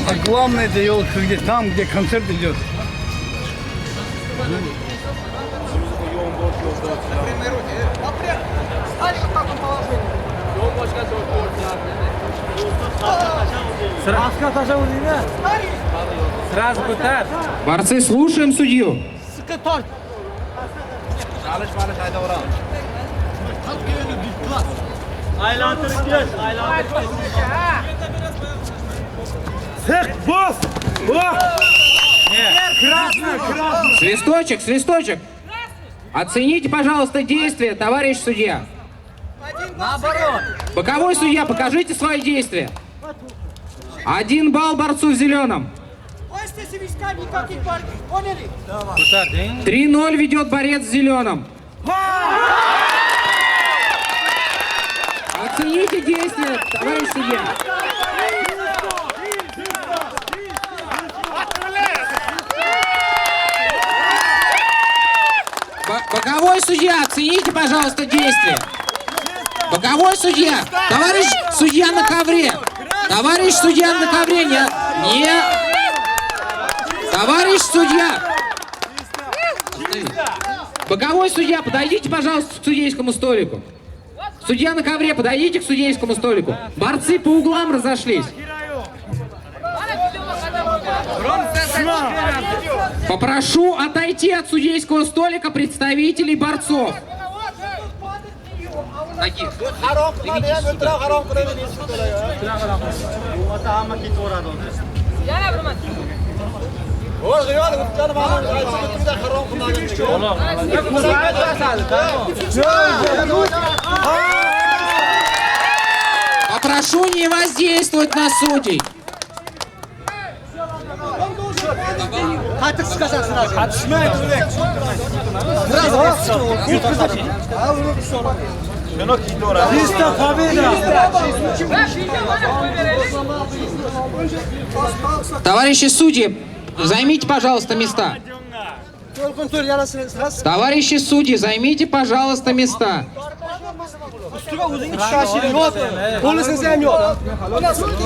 А главное дело, где там, где концерт идет. Сразу кутар. Борцы, слушаем судью. Свисточек, свисточек. Оцените, пожалуйста, действия, товарищ судья. Наоборот. Боковой судья, покажите свои действия. 1 балл борцу в зеленом. 3-0 ведет борец в зеленом. Оцените действия, товарищ судья. Боковой судья, оцените, пожалуйста, действия. Боковой судья, товарищ судья на ковре. Товарищ судья на ковре, не. Товарищ судья. Боковой судья, подойдите, пожалуйста, к судейскому столику. Судья на ковре, подойдите к судейскому столику. Борцы по углам разошлись. Попрошу отойти от судейского столика представителей борцов. Таких. Попрошу не воздействовать на судей. Товарищи судьи, займите, пожалуйста, места. Товарищи судьи, займите, пожалуйста, места.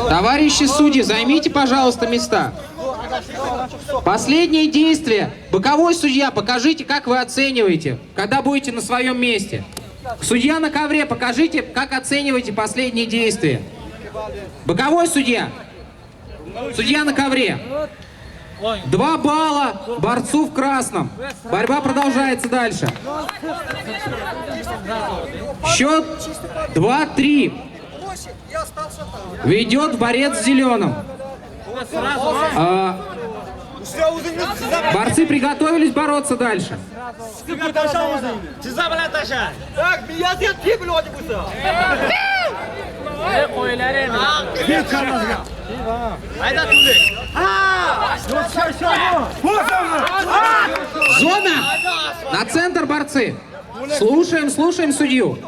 Товарищи судьи, займите, пожалуйста, места. Последнее действие. Боковой судья, покажите, как вы оцениваете, когда будете на своем месте. Судья на ковре, покажите, как оцениваете последние действия. Боковой судья. Судья на ковре. 2 балла борцу в красном. Борьба продолжается дальше. Счет 2-3. Ведет борец в зеленом. Борцы приготовились бороться дальше. Зона! На центр, борцы! Слушаем, слушаем судью.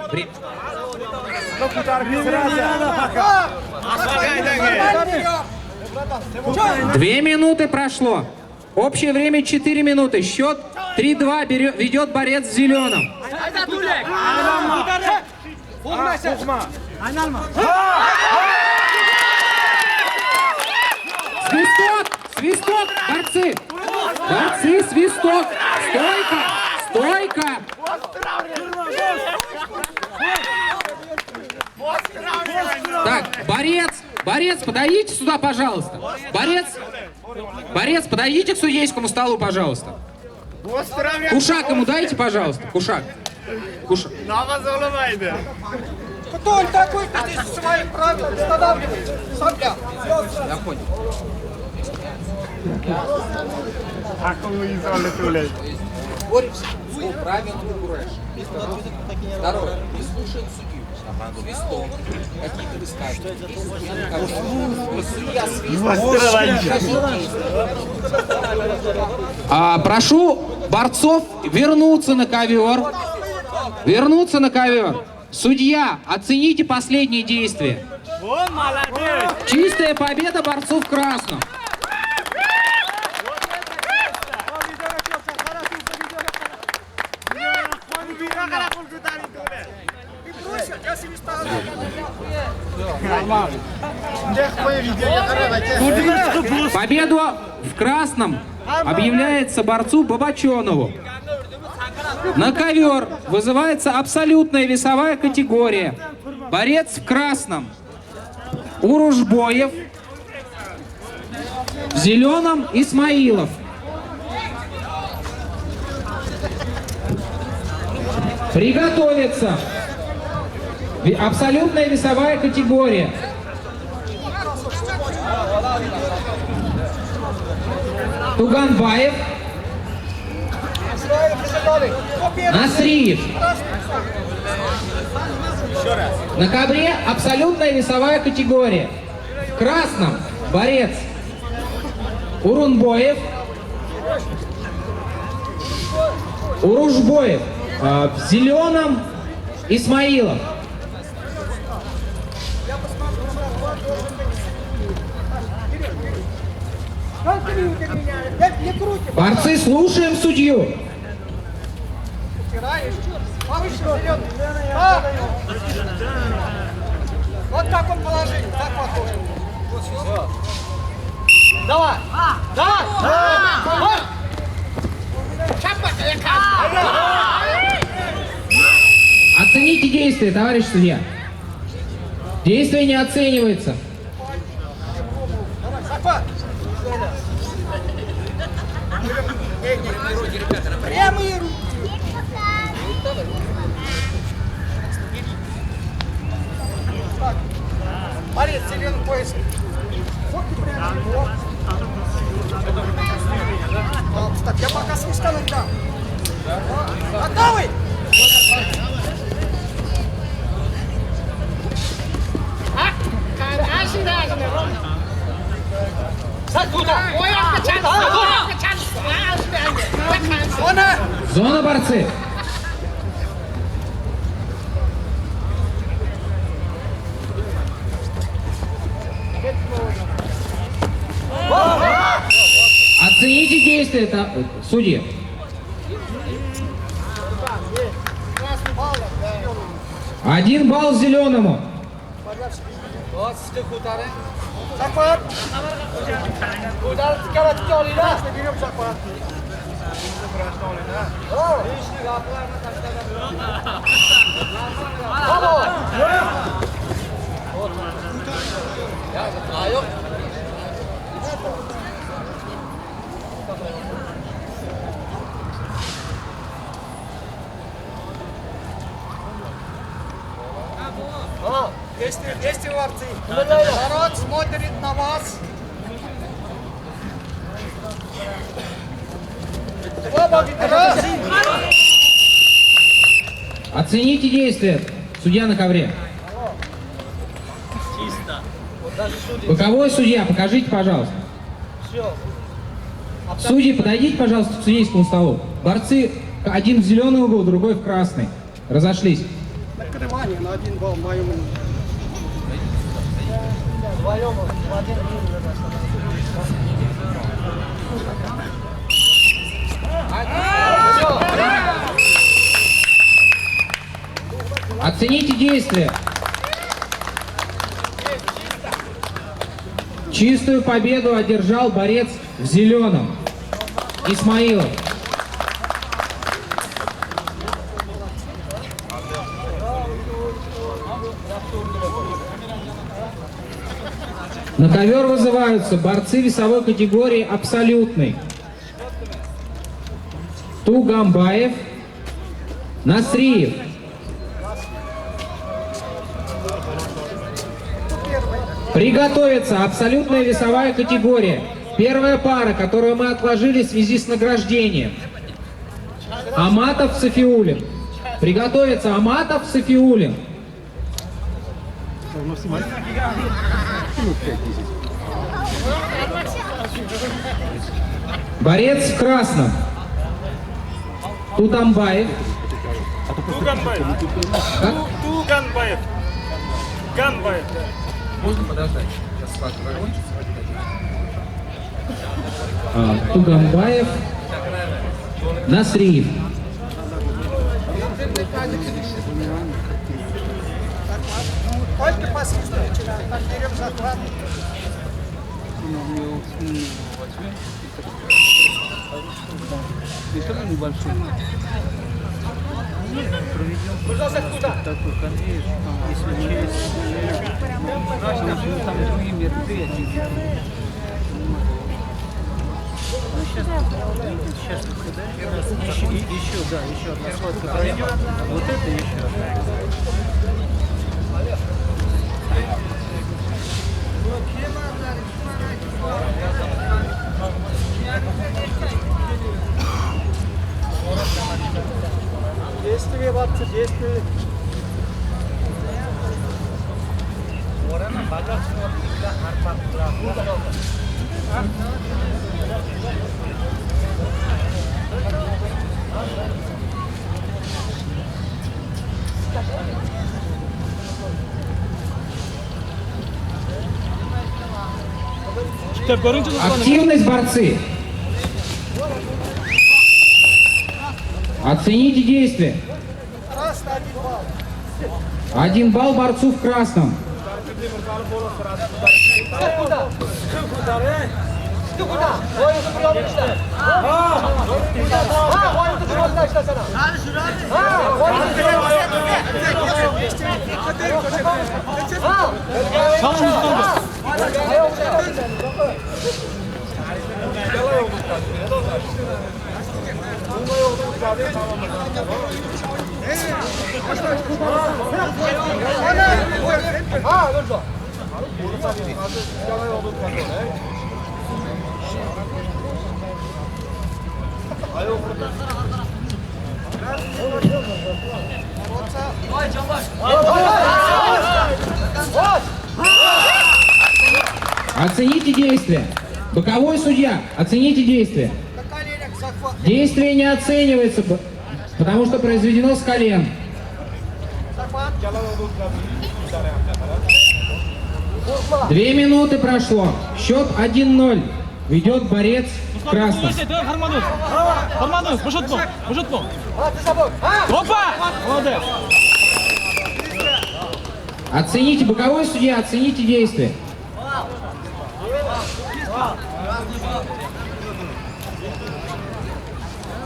2 минуты прошло. Общее время 4 минуты. Счет 3-2 ведет борец в зеленом. Свисток! Свисток! Борцы! Борцы, свисток! Стойка! Стойка! Так, борец, подойдите сюда, пожалуйста. Борец, подойдите к судейскому столу, пожалуйста. Кушак ему дайте, пожалуйста. Кушак. Кто он такой, кто здесь свои правила устанавливает? Сопля. Я понял. Боремся по правилам Куреш. Второе. Не слушаем судью. Свистом. Какие-то высказывания. Прошу борцов вернуться на ковер. Вернуться на ковер. Судья, оцените последние действия. Чистая победа борцов в красном. Победу в красном объявляется борцу Бабаченову. На ковер вызывается абсолютная весовая категория. Борец в красном Уружбоев, в зеленом Исмаилов. Приготовиться. Абсолютная весовая категория. Туганбаев, Насриев. На ковре абсолютная весовая категория. В красном борец Урунбоев, Уружбоев, в зеленом Исмаилов. Борцы, слушаем судью. Повыше, вперед. Да. Вот так он положил, так похоже. Давай. Давай. Оцените действия, товарищ судья. Действие не оценивается. Прямые руки. Борец, зеленый пояс. Вот ты прямо. Так, я пока свистал их дам. Готовы? Зона, борцы. Оцените действия, судьи. Один балл зеленому. Захват. Удар скоростной олида. Берем захват. Действие борцы. Народ смотрит на вас. Оцените действия. Судья на ковре. Боковой судья, покажите, пожалуйста. Судьи, подойдите, пожалуйста, к судейскому столу. Борцы, один в зеленый угол, другой в красный. Разошлись. Накрывание на 1 балл моему. Вдвоем в 1 Оцените действия. Чистую победу одержал борец в зеленом Исмаилов. На ковер вызываются борцы весовой категории абсолютной. Тугамбаев, Насриев. Приготовиться. Абсолютная весовая категория. Первая пара, которую мы отложили в связи с награждением. Аматов, Сафиуллин. Приготовиться. Аматов, Сафиуллин. Борец в красном. Тутамбаев. Туганбаев. Как? Туганбаев. Ганбаев. Можно подождать? Сейчас схватка закончится. Тугамбаев. Насриев. Только пассивно начинаем. Так, берем захват. Это небольшой. Такой конвейер, если через там другие мероприятия. Сейчас еще одна схватка пройдет. Вот это еще одна. Действие, бабцы, действие. Активность, борцы. Оцените действия. Красный 1 балл. 1 балл борцу в красном. Ты куда? Воин приемный читаешь. Воин ты чего знаешь на sana? Воин ты Оцените действия. Боковой судья, оцените действия. на коленях захват. Действие не оценивается, потому что произведено с колен. Захват. 2 минуты прошло. Счет 1-0. Ведет борец в красном. Форманус, пошутку. Ты забыл. Опа! Молодец. Оцените, боковой судья, оцените действия.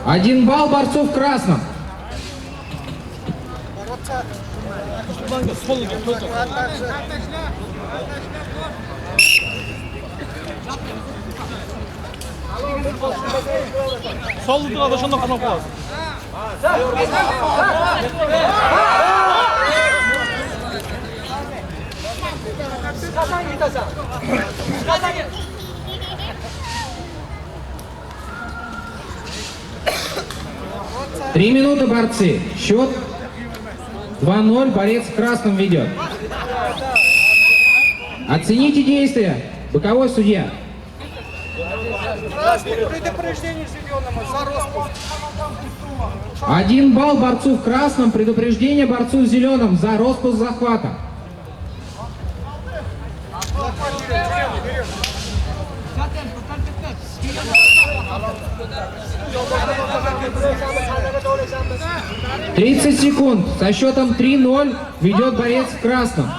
Один балл борцу в красном. Бороться. Sol тұрады, шында қанау қаласың. Kazan git Hasan. Kazan git. Три минуты, борцы. Счет 2-0. Борец в красном ведет. Оцените действия. Боковой судья. Красный предупреждение зеленому за распуск. 1 балл борцу в красном. Предупреждение борцу в зеленом за распуск захвата. Захват берем. 30 секунд. Со счетом 3-0 ведет борец в красном.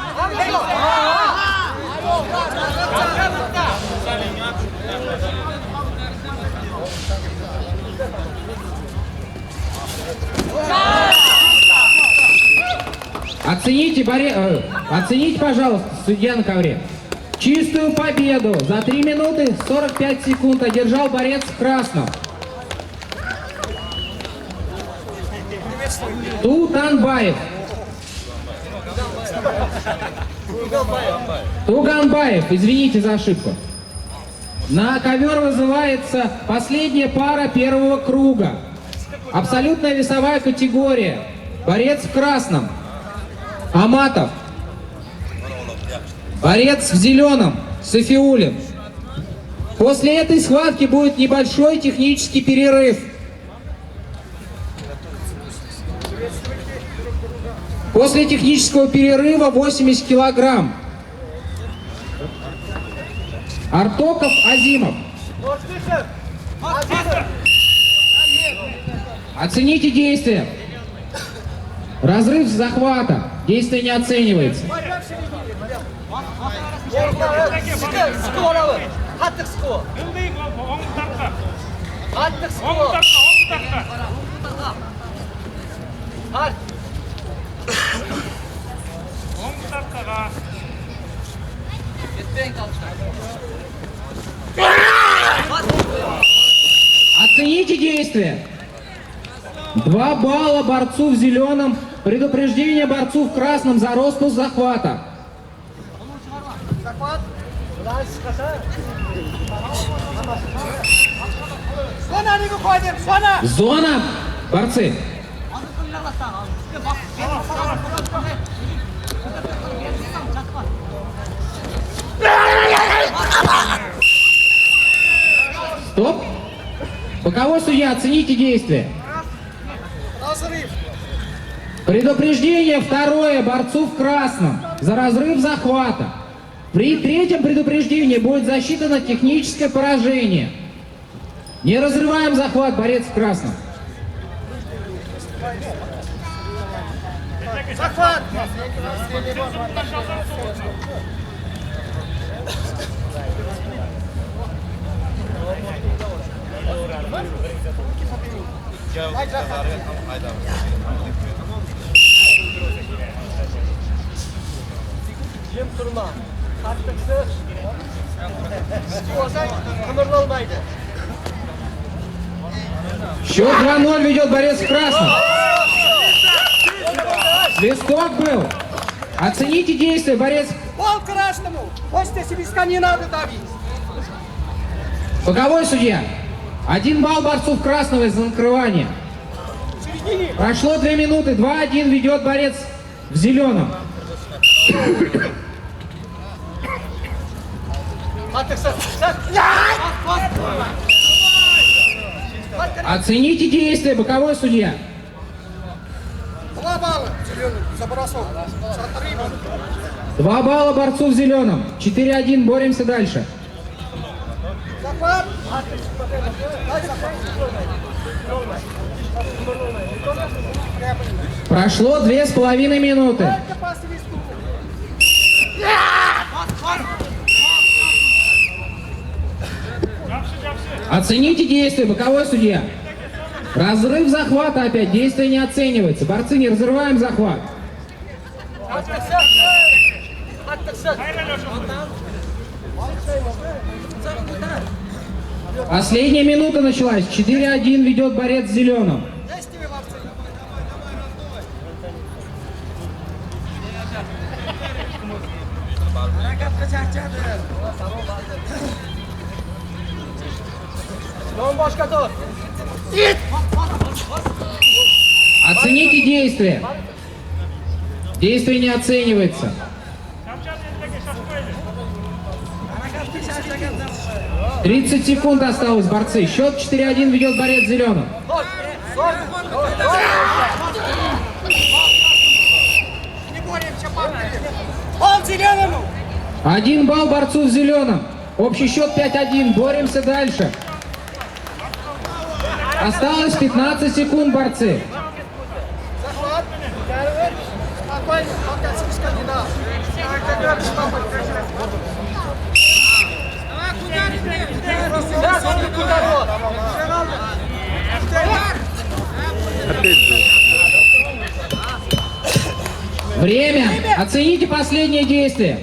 Оцените, пожалуйста, судья на ковре. Чистую победу за 3 минуты 45 секунд одержал борец в красном. Туганбаев. Туганбаев, извините за ошибку. На ковер вызывается последняя пара первого круга. Абсолютная весовая категория. Борец в красном. Аматов. Борец в зеленом. Софиулин. После этой схватки будет небольшой технический перерыв. После технического перерыва 80 килограмм. Артоков, Азимов. Оцените действия. Разрыв захвата. Действие не оценивается. Sıkı ona vur. Attık sıkı o. Attık sıkı o. At. Gitmeyin kalkışlar. Оцените действия. 2 балла борцу в зеленом. Предупреждение борцу в красном за распуск захвата. Sana ne koydum sana? Зона. Борцы. Стоп. Боковой судья, оцените действия. Разрыв. Предупреждение второе борцу в красном за разрыв захвата. При третьем предупреждении будет засчитано техническое поражение. Не разрываем захват, борец в красном. Захват. Jim turma. Attıksız. Olsa kımırlanmaydı. Счет 2-0 ведет борец в красном. Свисток был. Оцените действия, борец. Пол красному. После свистка не надо давить. Боковой судья. 1 балл борцу в красного из-за накрывания. В середине. Прошло 2 минуты. 2-1 ведет борец в зеленом. Attıksız. Оцените действия, боковой судья. 2 балла. Зеленый. За бросок. За отрывом. 2 балла борцу в зеленом. 4-1, боремся дальше. Захват. Дай захват. Прошло 2,5 минуты. Только по свистку. Оцените действия, боковой судья. Разрыв захвата опять. Действие не оценивается. Борцы, не разрываем захват. Attıksız. Последняя минута началась. 4-1 ведет борец в зеленом. Действие во всем. Yon başka dur. Оцените действия. Действие не оценивается. «30 секунд осталось, борцы. Счет 4-1 ведет борец в зеленом. Не боремся, парни. Пол зеленому. 1 балл борцу в зеленом. Общий счет 5-1. Боремся дальше. Осталось 15 секунд, борцы. Захват. Спокойно. Пока свистка не надо. Biraz onu kurtarıyor. Время. Оцените последнее действие.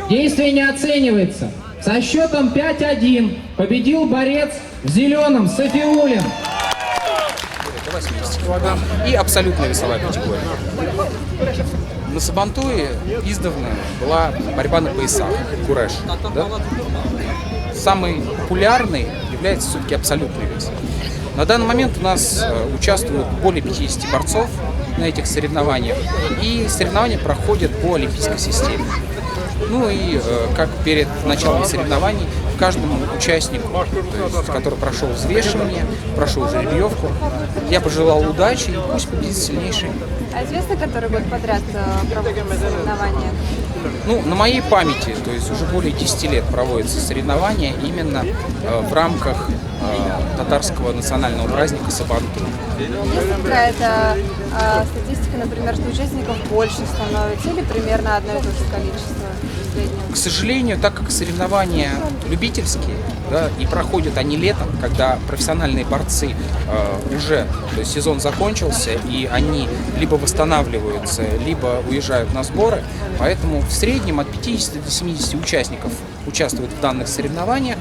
Действие не оценивается. Со счетом 5-1 победил борец в зеленом Сафиуллин. до 80 килограмм и абсолютная весовая категория. На Сабантуе издавна была борьба на поясах, куреш. Да? Самый популярный является все-таки абсолютный вес. На данный момент у нас участвуют более 50 борцов на этих соревнованиях, и соревнования проходят по олимпийской системе. Ну и как перед началом соревнований каждому участнику, то есть, который прошел взвешивание, прошел жеребьевку, я пожелал удачи и пусть победит сильнейший. А известно, который год подряд проводятся соревнования? Ну, на моей памяти, то есть уже более 10 лет проводятся соревнования именно в рамках татарского национального праздника Сабантуй. Есть какая-то статистика, например, что участников больше становится или примерно одно и то же количество в среднем? К сожалению, так как соревнования любительские, да, и проходят они летом, когда профессиональные борцы уже, то есть сезон закончился, и они либо восстанавливаются, либо уезжают на сборы, поэтому в среднем от 50 до 70 участников участвуют в данных соревнованиях.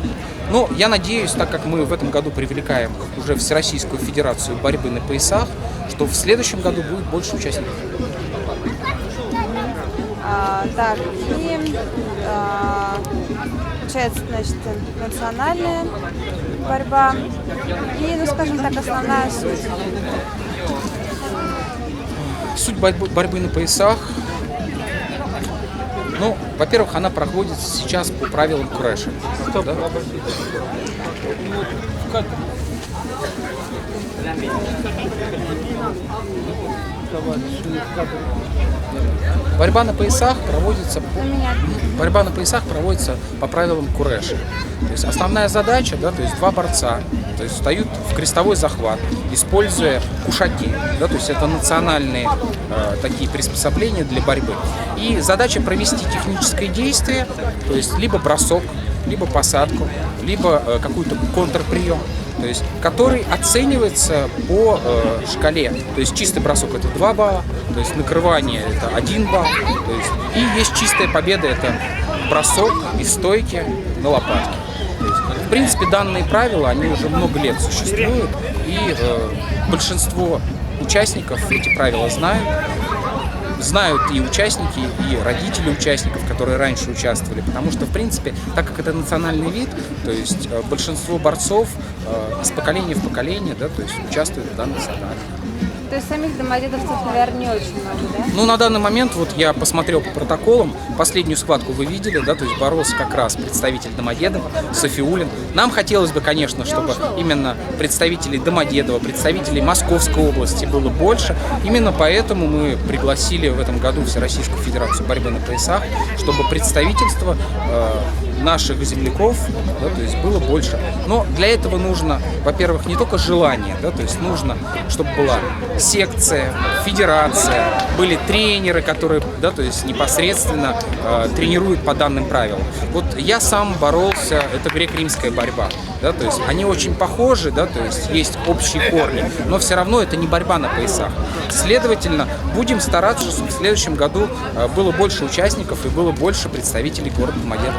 Но я надеюсь, так как мы в этом году привлекаем уже Всероссийскую Федерацию борьбы на поясах, что в следующем году будет больше участников. Так, и получается, значит, национальная борьба и, ну, скажем так, основная суть. Суть борьбы на поясах, ну, во-первых, она проходит сейчас по правилам крэша. Да? Борьба на поясах проводится по правилам курэша. То есть основная задача, да, то есть два борца, то есть встают в крестовой захват, используя кушаки, да, то есть это национальные такие приспособления для борьбы. И задача провести техническое действие, то есть либо бросок, либо посадку, либо какой-то контрприем, то есть который оценивается по шкале. То есть чистый бросок — это 2 балла, то есть накрывание — это 1 балл, то есть, и есть чистая победа — это бросок из стойки на лопатке. То есть, в принципе, данные правила, они уже много лет существуют, и большинство участников эти правила знают и участники, и родители участников, которые раньше участвовали, потому что, в принципе, так как это национальный вид, то есть большинство борцов из поколения в поколение, да, то есть участвуют в данных соревнованиях. То есть самих домодедовцев, наверное, не очень много, да? Ну, на данный момент, вот я посмотрел по протоколам, последнюю схватку вы видели, да, то есть боролся как раз представитель Домодедова, Софиуллин. Нам хотелось бы, конечно, чтобы именно представителей Домодедова, представителей Московской области было больше. Именно поэтому мы пригласили в этом году Всероссийскую Федерацию борьбы на поясах, чтобы представительство наших земляков, да, то есть было больше. Но для этого нужно, во-первых, не только желание, да, то есть нужно, чтобы была секция, федерация, были тренеры, которые, да, то есть непосредственно тренируют по данным правилам. Вот я сам боролся, это греко-римская борьба, да, то есть они очень похожи, да, то есть общие корни, но все равно это не борьба на поясах. Следовательно, будем стараться, чтобы в следующем году было больше участников и было больше представителей города Домодедово.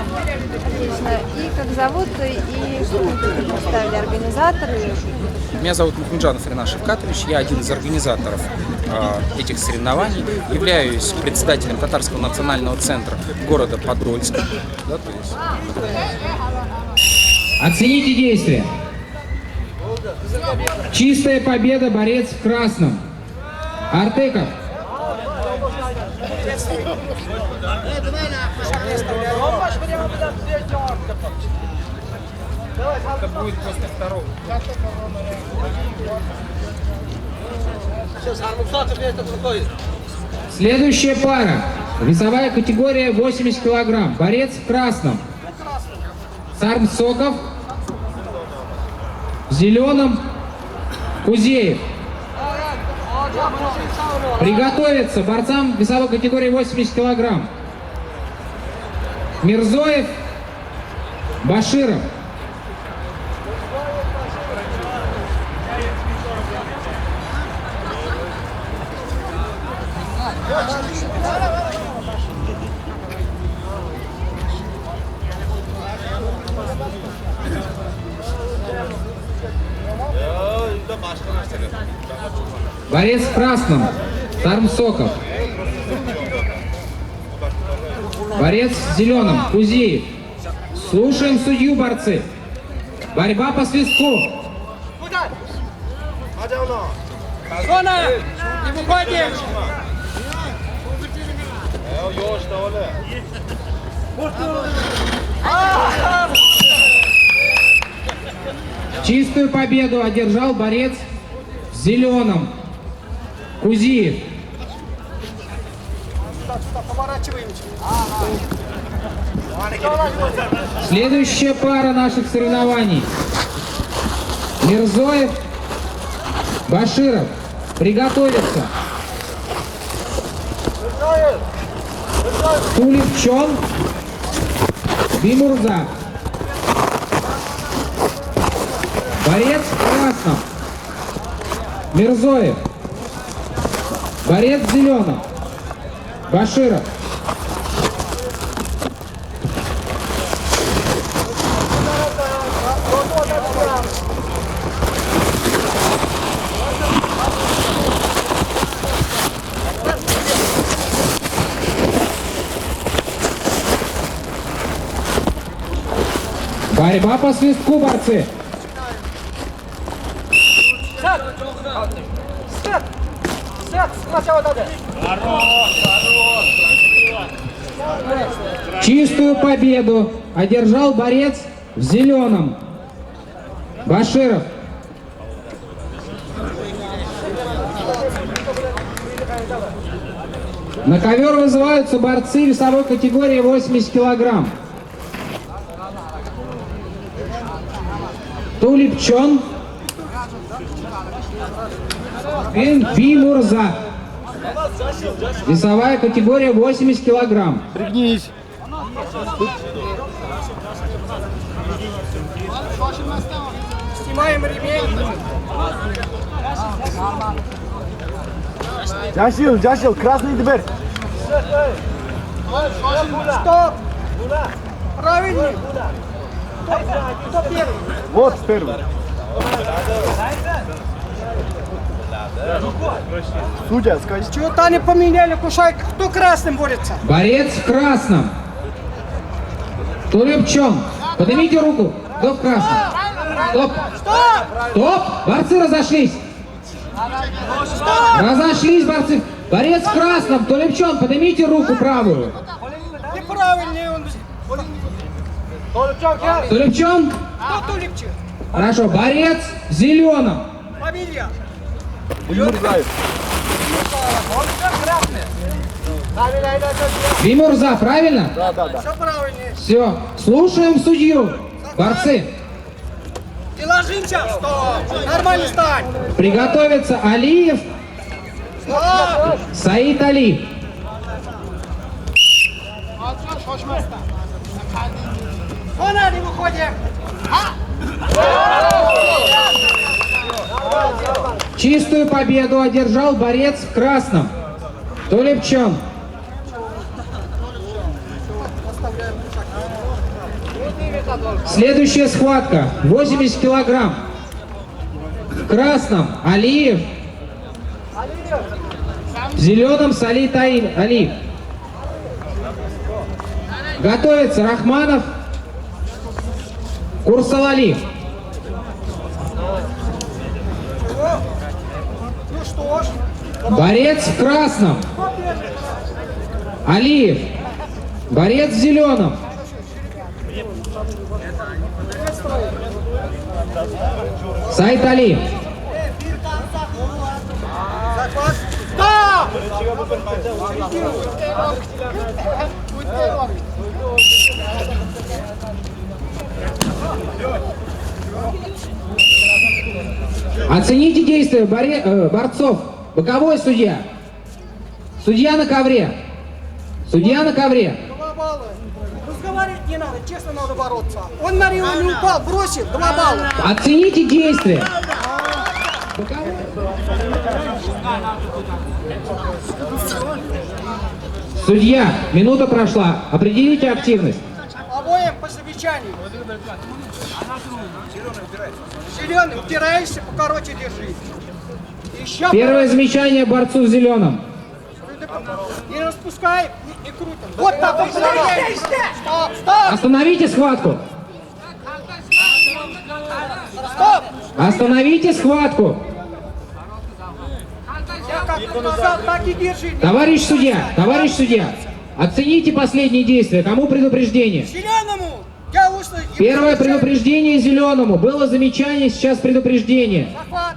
Отлично. И как зовут, и что вы представили, организаторы? Меня зовут Мухамеджанов Ринат Шевкатович, я один из организаторов этих соревнований, являюсь председателем Татарского национального центра города Подольска. Да, то есть... Оцените действия. Чистая победа, борец в красном. Артыков. Это будет после второго. Следующая пара. Весовая категория 80 килограмм. Борец в красном. Сармсоков. В зеленом Кузеев. Приготовиться борцам весовой категории 80 килограмм. Мирзоев, Баширов. Борец в красном, Сармсоков. Борец в зеленом, Кузеев. Слушаем судью, борцы. Борьба по свистку. Зона! Не выходим! Чистую победу одержал борец в зеленом, Кузеев. Следующая пара наших соревнований. Мирзоев, Баширов. Приготовиться. Тулипчон. Бимурза. Борец в красном. Мирзоев. Борец в зеленом. Баширов. Борьба по свистку, борцы. Сет, сначала надо. Чистую победу одержал борец в зеленом. Баширов. На ковер вызываются борцы весовой категории 80 килограмм. Тулипчон. Бимурза. Весовая категория 80 килограмм. Пригнись. Снимаем ремень. Джашил, красный дверь. Стоп. Правильный. Кто первый? Вот первый. Судья, скажи. Чего-то они поменяли кушайку. Кто красным борется? Борец в красном. Тулипчон. Поднимите руку. Кто в красном? Стоп. Стоп. Борцы разошлись. Разошлись борцы. Борец в красном. Тулипчон. Поднимите руку правую. Неправильный он. Тулипчон. Кто Тулипчик? Хорошо. Борец в зеленом. Фамилия. Бимурза, правильно? Все правильно. Все. Слушаем судью. Борцы. И ложимся. Стоп. Нормально стань. Приготовиться Алиев. Стоп. Саид Али. Вон они выходим. Чистую победу одержал борец в красном. Тулипчон. Следующая схватка. 80 килограмм. В красном Алиев. В зеленом Саид Али. Готовится Рахманов. Курсалали. Ну что ж. Борец в красном. Алиев. Борец в зеленом. Саид Али. Захват. Стоп. Оцените действия борцов. Боковой судья. Судья на ковре. Судья на ковре. 2 балла. Разговаривать не надо, честно надо бороться. Он на него не упал, бросил. 2 балла. Оцените действия. Судья, минута прошла. Определите активность. Обоим по замечанию. Зеленый, упираешься, покороче держи. Еще Первое замечание борцу в зеленом. не распускай, не крутим. Вот так вот. Стоп, стоп, Остановите схватку. стоп. Остановите схватку. Я как сказал, так и держи. Товарищ судья, оцените последние действия. Кому предупреждение? Зеленому. Я услышал. Первое предупреждение зеленому. Было замечание, сейчас предупреждение. Захват.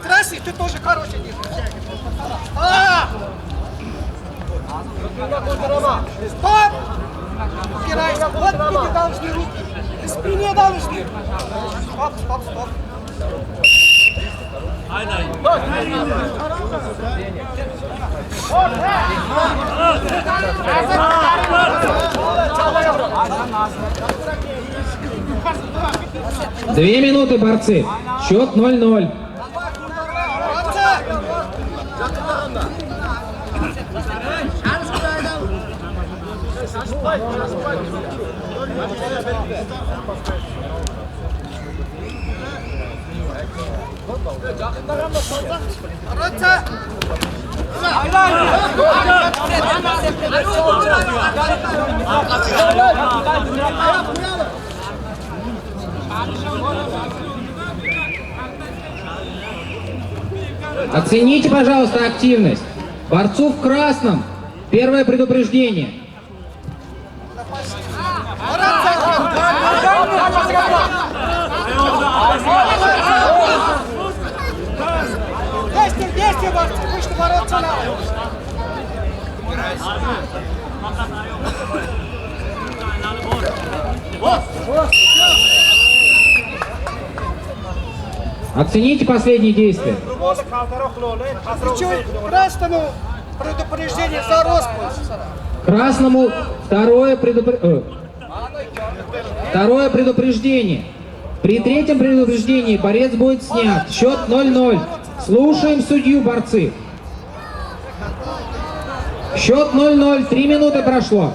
Красный, ты тоже хороший держишь. Стоп! Упирайся. Вот тебе должны руки. К спине должны. Стоп, стоп, стоп. Две минуты, борцы. Счет 0-0. Оцените, пожалуйста, активность. Борцу в красном. Первое предупреждение. Действие, борцы, вы что бороться надо. Оцените последние действия. Красному предупреждение за роскошь. Красному второе предупреждение. При третьем предупреждении борец будет снят. Счет 0-0. Слушаем судью, борцы. Счет 0-0. 3 минуты прошло.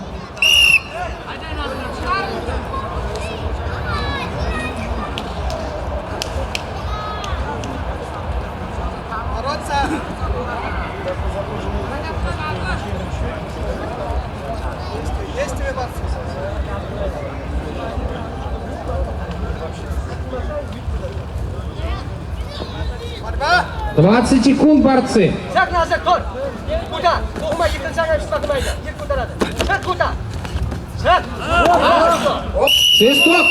Действие, борцы. 20 секунд, борцы. Шаг назад, кот! Куда? Ума, не концентрируйся, поднимайся. Не куда надо. Шаг куда? Шаг! Свисток.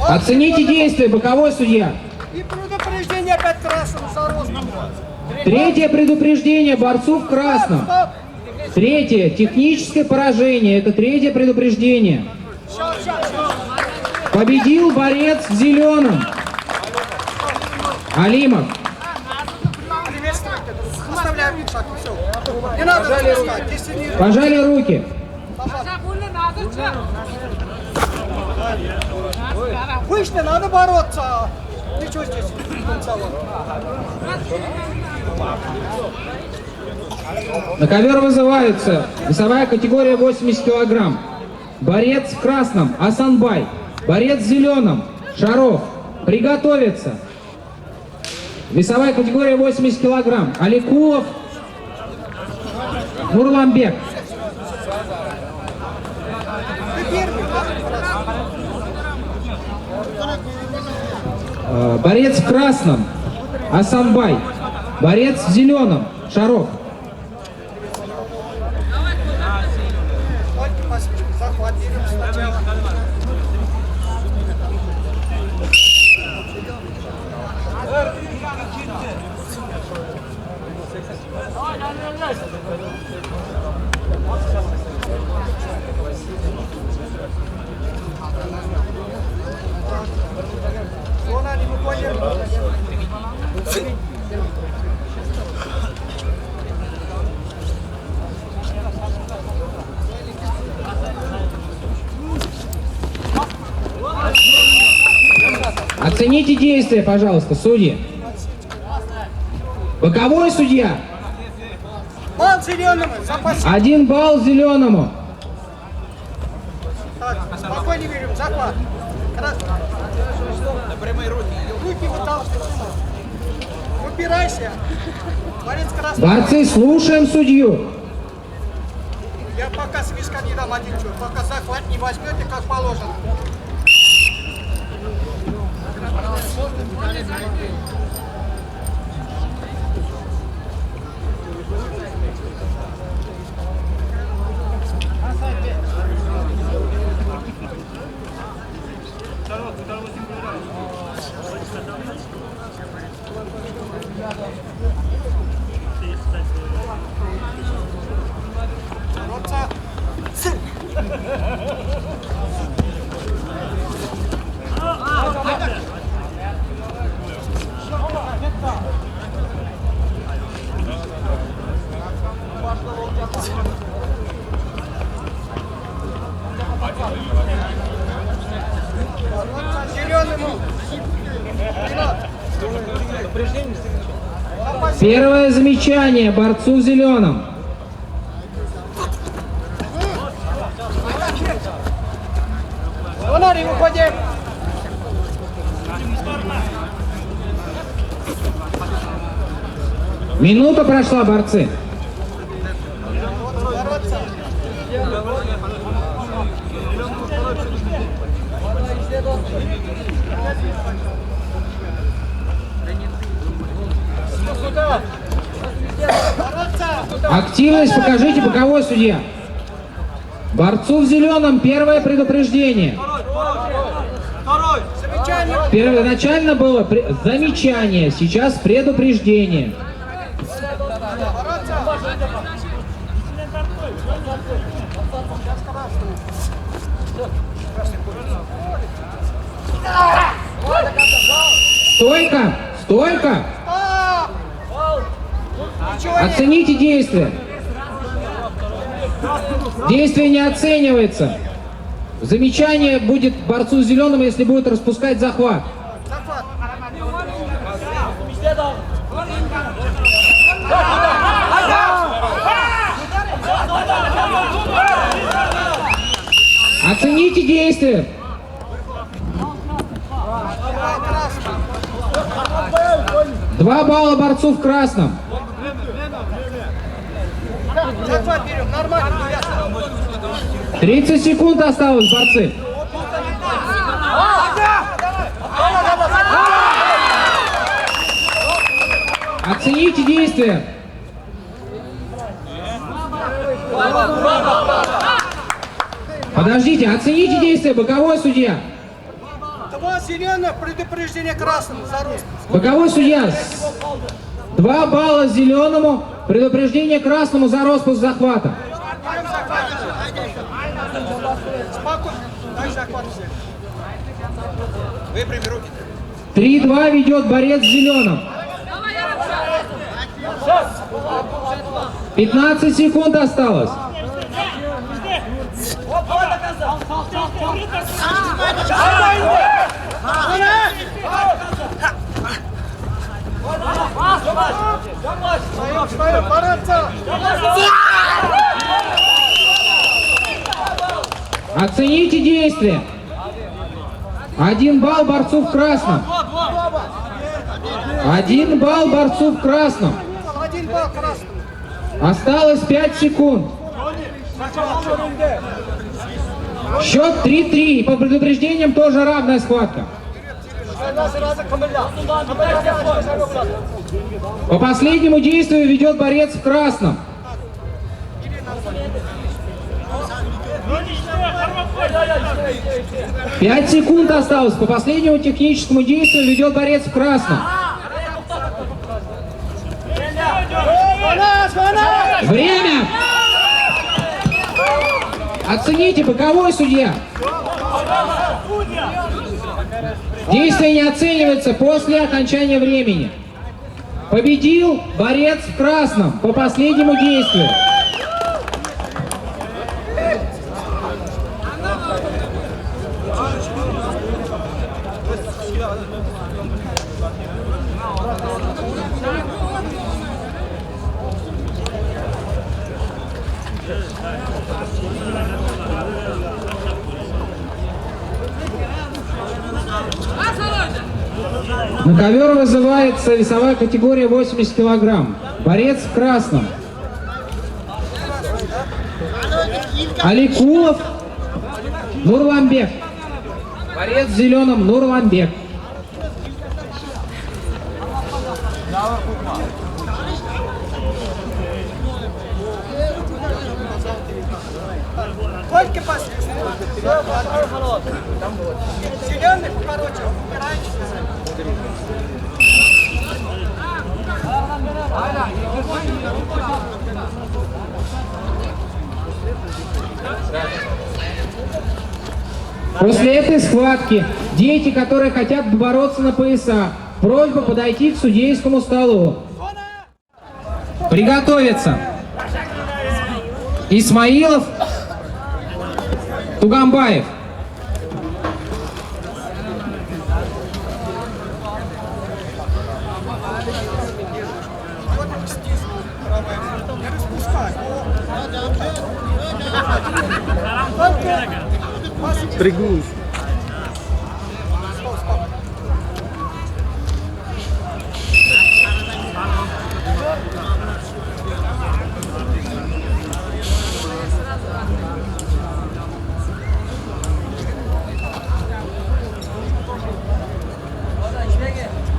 Оцените действия, боковой судья. И предупреждение опять красному за роскошь. Третье предупреждение борцу в красном. Третье техническое поражение. Это третье предупреждение. Победил борец в зеленом. Алимов. Оставляем шаг, все. Не надо распускать, если не... Пожали руки. Вышли, надо бороться. Ничего здесь танцевать. На ковер вызываются весовая категория 80 килограмм. Борец в красном Асанбай. Борец в зеленом Шаров. Приготовиться. Весовая категория 80 килограмм. Аликулов Нурламбек. Борец в красном Асанбай. Борец в зеленом Шаров. Захват, сначала. Зона не выходит. Оцените действия, пожалуйста, судьи. Боковой судья. Бал зеленому, запаси. 1 балл зеленому. Так, спокойно берем, захват. Руки вот там. Упирайся. Борец красный. Борцы, слушаем судью. Я пока свистка не дам один черт. Пока захват не возьмете, как положено. Зеленому. Первое замечание борцу в зеленом. Звонари, уходим. Минута прошла, борцы. Активность покажите, боковой судья. Борцу в зеленом первое предупреждение. Первоначально было замечание, сейчас предупреждение. Стойка! Стойка! Оцените действие. Действие не оценивается. Замечание будет борцу с зеленым, если будет распускать захват. Оцените действие. Два балла борцу в красном. Захват берем, нормально, ребята. 30 секунд осталось, борцы. Оцените действия. Подождите, оцените действия, боковой судья. Два зеленых, предупреждение красному за рост. Боковой судья. 2 балла зеленому, предупреждение красному за распуск захвата. Спокойно, дай захват всех. 3-2 ведет борец в зеленом. 15 секунд осталось. Встаем, бороться. Оцените действия. 1 балл борцу в красном. 1 балл борцу в красном. 1 балл красному. Осталось 5 секунд. Счет 3-3. И по предупреждениям тоже равная схватка. По последнему действию ведет борец в красном. 5 секунд осталось. По последнему техническому действию ведет борец в красном. Время! Оцените, боковой судья. Действие не оценивается после окончания времени. Победил борец в красном по последнему действию. На ковер вызывается весовая категория 80 килограмм. Борец в красном. Аликулов Нурламбек. Борец в зеленом Нурламбек. Только последний. Зеленый, короче, убираемся. После этой схватки дети, которые хотят бороться на пояса, просьба подойти к судейскому столу. Приготовиться. Исмаилов, Тугамбаев. Пригнись.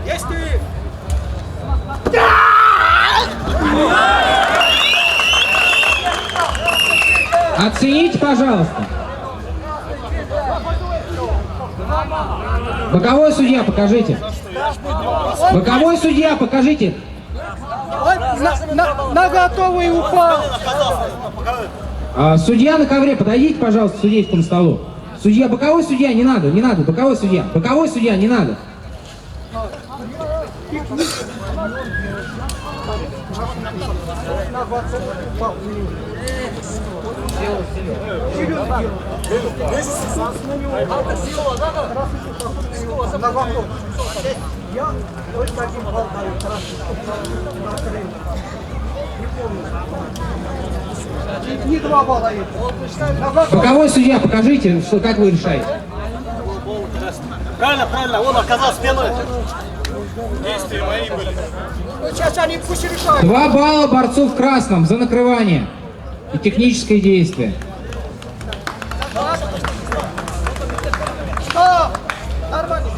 Действуй! Оцените, пожалуйста. Боковой судья, покажите. Боковой судья, покажите. На готовый упал. Судья на ковре, подойдите, пожалуйста, к судейскому столу. Судья, боковой судья, не надо, боковой судья, не надо. Я только один балл даю. Не 2 балла дают. Боковой судья, покажите, что, как вы решаете. Правильно, он оказал спиной. Действия мои были. Сейчас они пусть решают. 2 балла борцу в красном за накрывание и техническое действие. Стоп! Нормально.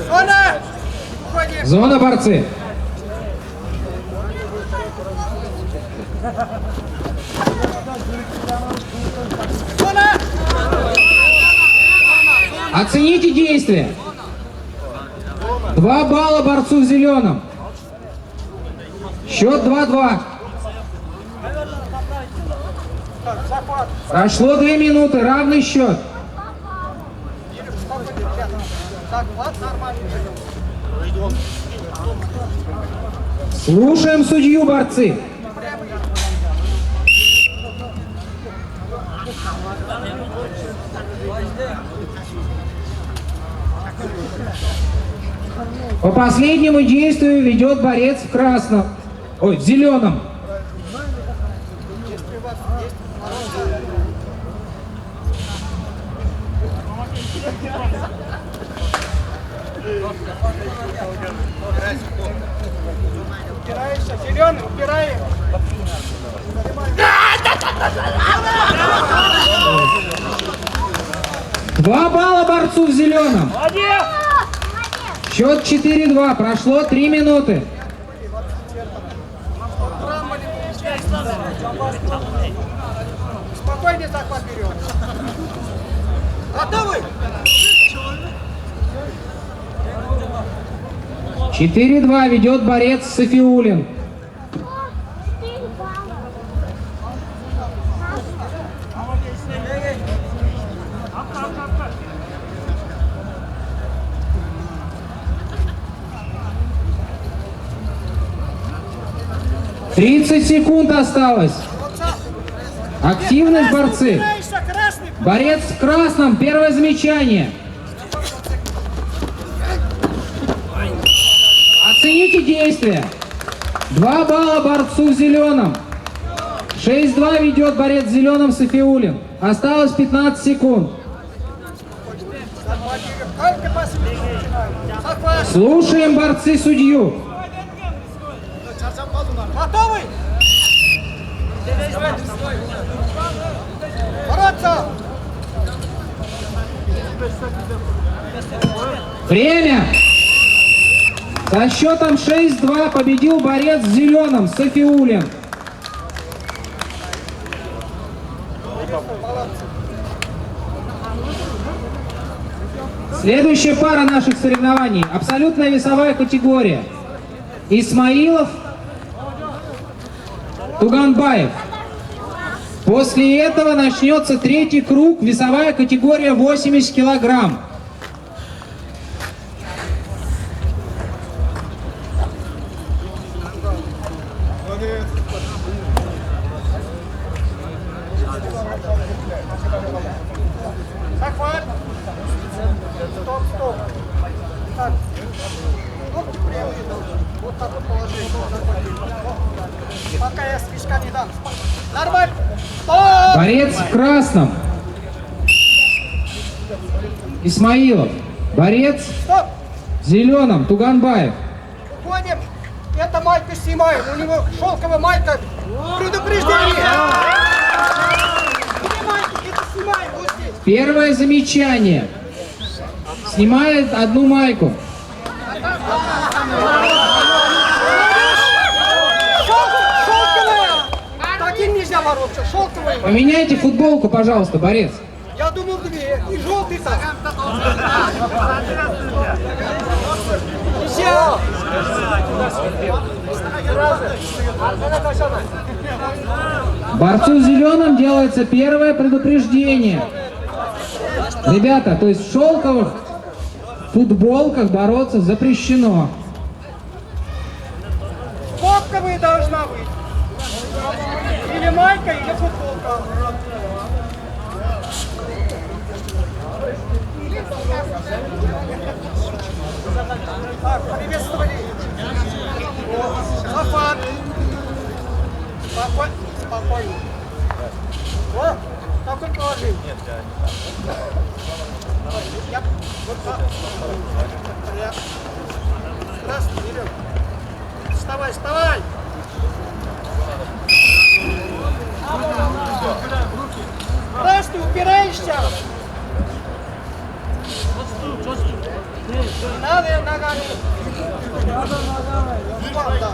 Зона! Уходи! Зона, борцы. Зона! Оцените действия. 2 балла борцу в зеленом. Счет 2-2. Прошло 2 минуты, равный счет. Так, вот нормально. Слушаем судью, борцы. По последнему действию ведет борец в красном. Ой, в зеленом. Упираешься, зеленый, упираем. 2 балла борцу в зеленом. Счет 4-2. Прошло 3 минуты. Спокойнее захват берем. Готовы? 4-2 ведет борец Сафиуллин. — 30 секунд осталось. Активность, борцы. Упираешься, красный. Борец в красном. Первое замечание. Оцените действия. 2 балла борцу в зеленом. 6-2 ведет борец в зеленом Сафиуллин. Осталось 15 секунд. Только последний. Захват. Слушаем, борцы, судью. Готовы? Бороться! Время. Со счетом 6-2 победил борец в зеленом Сафиуллин. Следующая пара наших соревнований. Абсолютная весовая категория. Исмаилов, Туганбаев. После этого начнется третий круг, весовая категория 80 килограмм. Захват. Стоп, стоп. Так. Локти прямые. Вот такое положение. Пока я свистка не дам. Нормально. Стоп! Борец в красном. Исмаилов. Борец Стоп! в зеленом. Туганбаев. Уходим. Это майка снимаем. У него шелковая майка. Предупреждение. Где майка? Это снимаем вот здесь. Первое замечание. Снимает одну майку. Шелковая. Таким нельзя бороться. Шелковая. Поменяйте футболку, пожалуйста, борец. Я думал две. И желтый там. Нельзя. Борцу в зеленом делается первое предупреждение. Ребята, то есть в шелковых футболках бороться запрещено. Шелковая должна быть. Или майка, или футболка. Так, приветствовали. Захват. Спокойно. О, такой положил. Я вот так. Раз, вперед. Вставай, вставай. Раз, ты упираешься. Надо ногами. Да.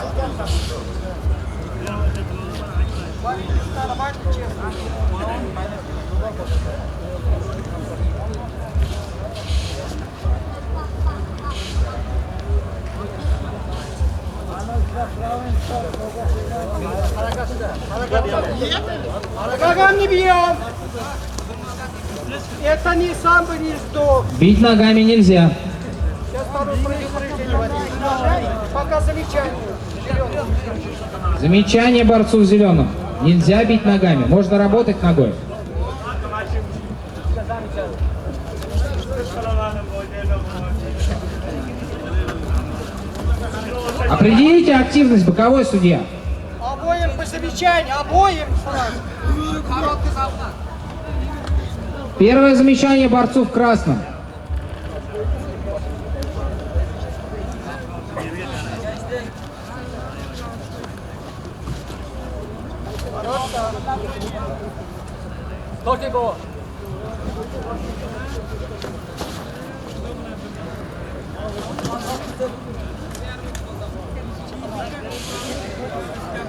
Надо честно. Ногам не бьем. Это не сам бы не сдох. Бить ногами нельзя. Сейчас пару предупреждений. Пока замечание. Замечание борцу в зеленом. Нельзя бить ногами, можно работать ногой. Определите активность, боковой судья. Обоим по замечанию, обоим сразу. Первое замечание борцу в красном.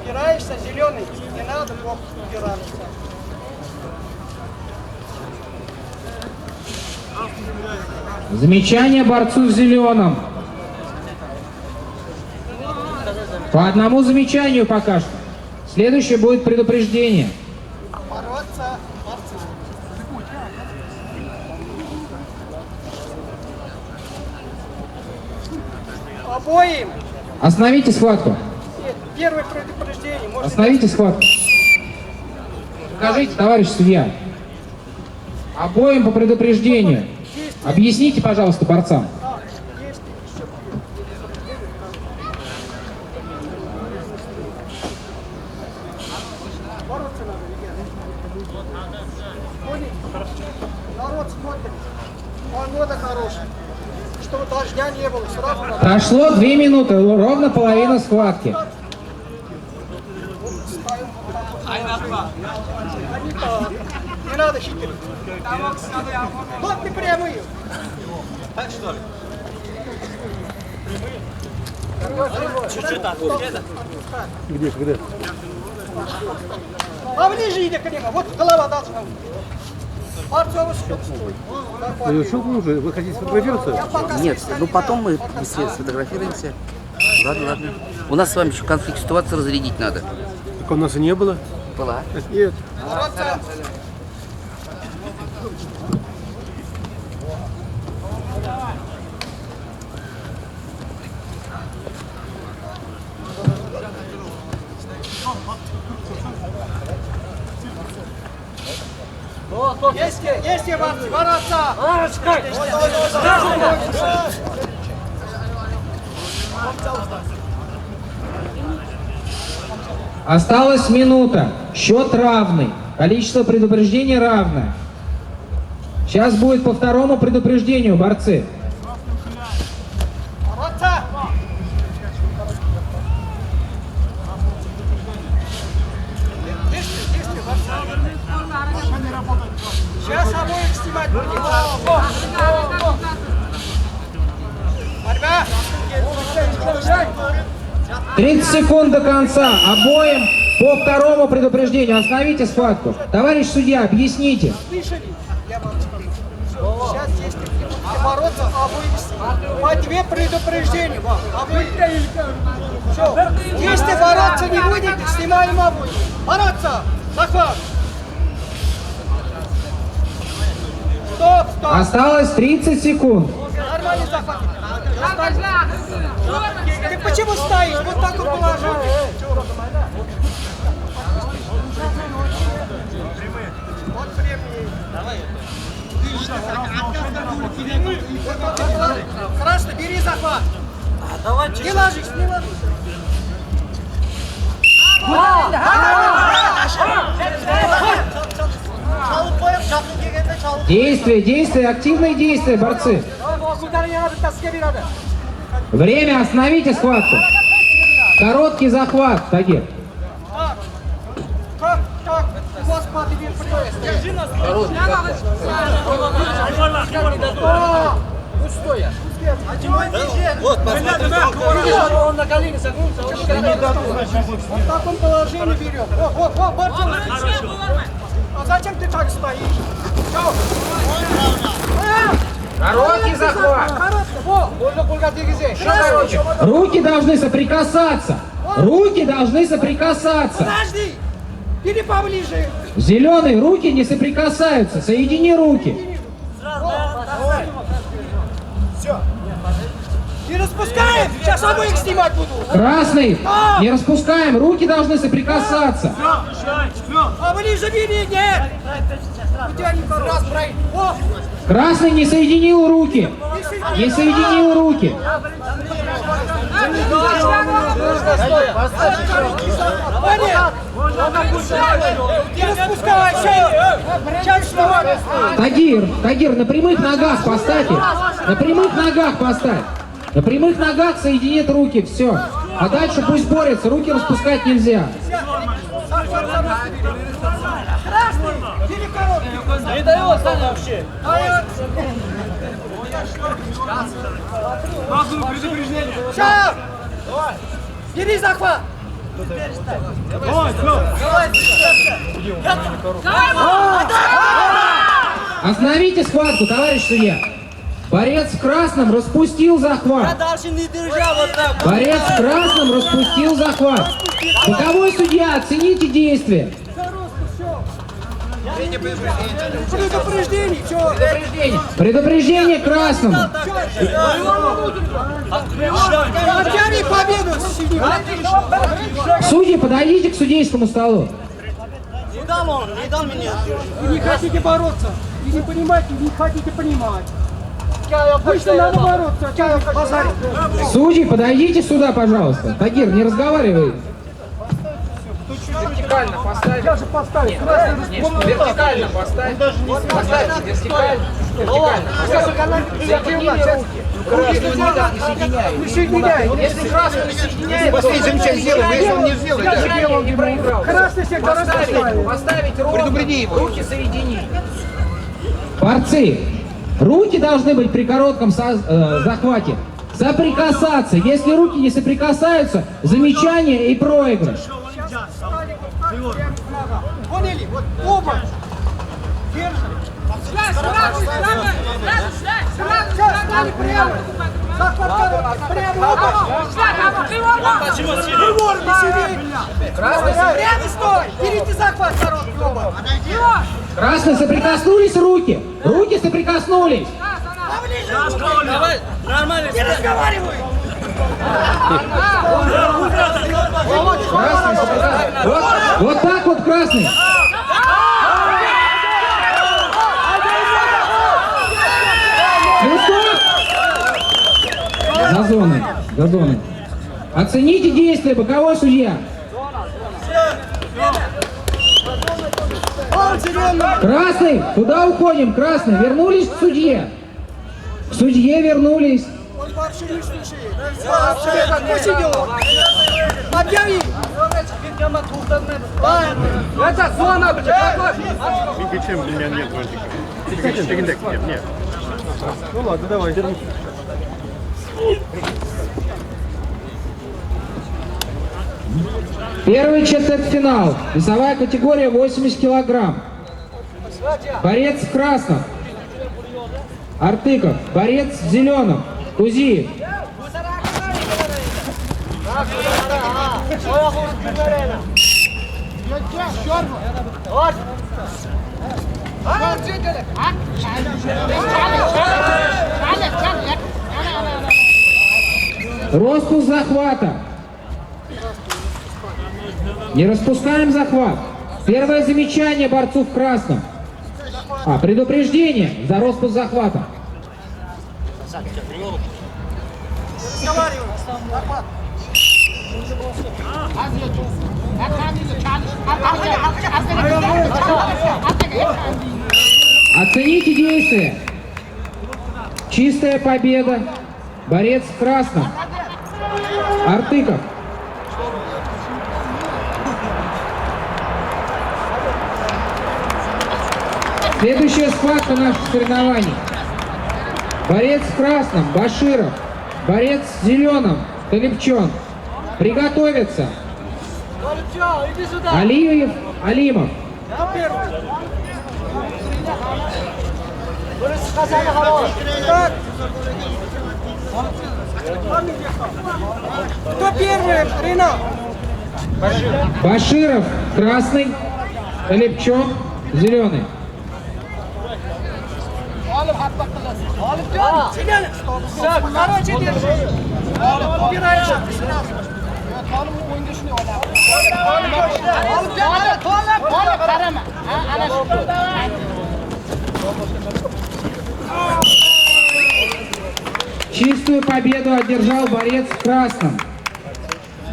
Убираешься, зеленый, не надо плохо убираться. Замечание борцу в зеленом. По одному замечанию пока что. Следующее будет предупреждение. Бороться, борцы. Обоим. Остановите схватку. Нет, первое предупреждение. Может, Остановите схватку. Покажите, товарищ судья. Обоим по предупреждению. Объясните, пожалуйста, борцам. есть еще бороться надо, ребята. Поняли? Народ смотрит. Погода хорошая. Чтобы дождя не было, сразу надо. Прошло 2 минуты, ровно половина схватки. А не так. Не надо хитрить. Вот ты прямые. Так что ли? Чуть-чуть так. Где, когда? А ближе иди к нему. Вот голова должна быть. Борцовый счет. Ну что вы уже? Вы хотите сфотографироваться? Нет, ну потом мы сфотографируемся. Ладно, ладно. У нас с вами еще конфликт ситуации разрядить надо. Так у нас и не было. Была. Нет. Бороться. Есть бороться! Осталась минута. Счет равный. Количество предупреждений равное. Сейчас будет по второму предупреждению, борцы. Бороться! Сейчас обоих снимать будем. Борьба! 30 секунд до конца. Обоим по второму предупреждению. Остановите схватку. Товарищ судья, объясните. Слышали? Я вам скажу. Сейчас есть бороться, обоих снимать. По 2 предупреждения вам. Обоих. Все. Если бороться не будете, снимаем обоих. Бороться! Захват! Стоп, стоп! Осталось 30 секунд. Нормальный захват. Ты почему стоишь? Вот так вот положение. Вот времени. Красный, бери захват. Не ложись, не ложись. Действия, действия, активные действия, борцы. Время, остановите схватку. Короткий захват, Тагир. Как? Господи, держи нас. Пустое. Вот, он на колени согнулся, он не дадут. Вот в таком положении берем. Вот, борцов. А зачем ты так стоишь? Короткий захват. Руки должны соприкасаться. Руки должны соприкасаться. Подожди! Иди поближе. Зеленые руки не соприкасаются. Соедини руки. Все. Не распускаем! Сейчас обоих снимать буду. Красный, не распускаем. Руки должны соприкасаться. Поближе бери, нет! У тебя не раз, брай. О! Красный не соединил руки. Не соединил руки. Не распускай! Сейчас что? Тагир, на прямых ногах поставь их. На прямых ногах поставь. На прямых ногах соединит руки, все. А дальше пусть борются, руки распускать нельзя. Не дает сам вообще. Сейчас! Бери захват! Остановите схватку, товарищ судья. Борец в красном распустил захват. Борец в красном распустил захват. Боковой судья, оцените действия. Предупреждение, что? Предупреждение красному. Объяви победу! Судьи, подойдите к судейскому столу. Не дал он, не дал мне. Вы не хотите бороться. Вы не понимаете, не хотите понимать. Вы что, надо бороться. Судьи, подойдите сюда, пожалуйста. Тагир, не разговаривай. Вертикально поставь. Я же поставил. Вертикально поставь. Поставь вертикально. Не соединяй. Если красный не соединяет, Последний замечание сделаем, если он не сделает, не проиграл. Красный сектор поставил. Поставить ровно, Предупреди его. руки соединить. Борцы, руки должны быть при коротком захвате соприкасаться. Если руки не соприкасаются, замечание и проигрыш. Поняли? Вот оба. Держи. Стали прямо. Захват короткий. Прямо оба. Время стой! Берите захват, народ, ёба! Красные, соприкоснулись руки. Руки соприкоснулись. Не разговаривай! Красный соприкоснулись. Вот так вот красный. Ну стоп! За зоной. За зоной. Оцените действия, боковой судья. Красный, куда уходим? Красный, вернулись к судье. К судье вернулись. Он вообще не слушает. Вообще, какой сидел? Объяви! Это зона, Ничем для меня нет вертика. Нет. Ну ладно, давай, держи. Первый четвертьфинал. Весовая категория 80 килограмм. Борец в красном. Артыков. Борец в зеленом. Кузиев. Распуск захвата. Не распускаем захват. Первое замечание борцу в красном. Предупреждение за распуск захвата. Оцените действия. Чистая победа. Борец в красном. Артыков. Следующая схватка наших соревнований. Борец в красном. Баширов. Борец в зеленом. Талипчон. Приготовиться. иди сюда! Алиев. Алимов. Так. Кто первый, Ренат? Баширов красный, Талипчон зеленый. Короче, держи. Убираешь. Чистую победу одержал борец в красном.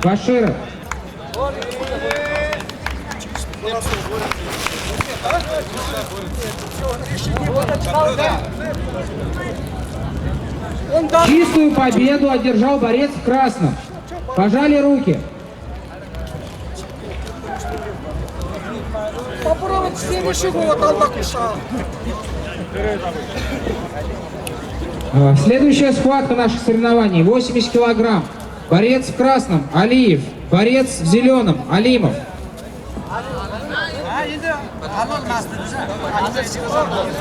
Баширов. Чистую победу одержал борец в красном. Пожали руки. Попробуй следующий год, Албакуша. Следующая схватка наших соревнований. 80 килограмм. Борец в красном. Алиев. Борец в зеленом. Алимов.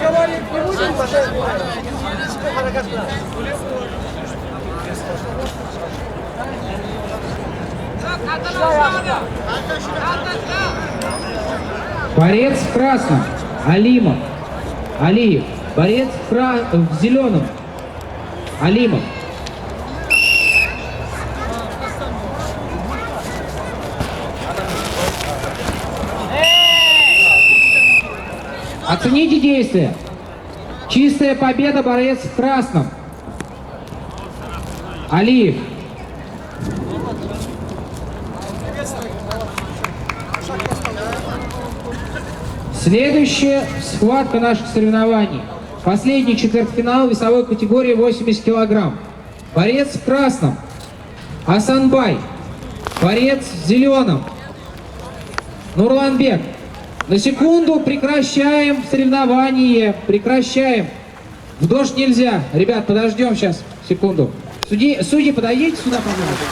Говорить не будем, Борец в красном. Алимов. Алиев. Борец в зеленом. Алимов. Оцените действия. Чистая победа, борец в красном. Алиев. Следующая схватка наших соревнований. Последний четвертьфинал весовой категории 80 килограмм. Борец в красном. Асанбай. Борец в зеленом. Нурланбек. На секунду прекращаем соревнование. Прекращаем. В дождь нельзя. Ребят, подождем сейчас. Секунду. Судьи, подойдите сюда, пожалуйста.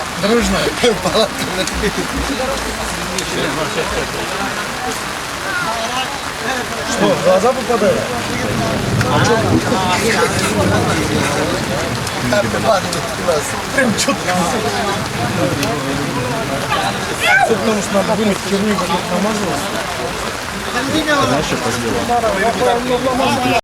Что, в глаза попадает? Потому что надо вымыть чернигу, намазывать.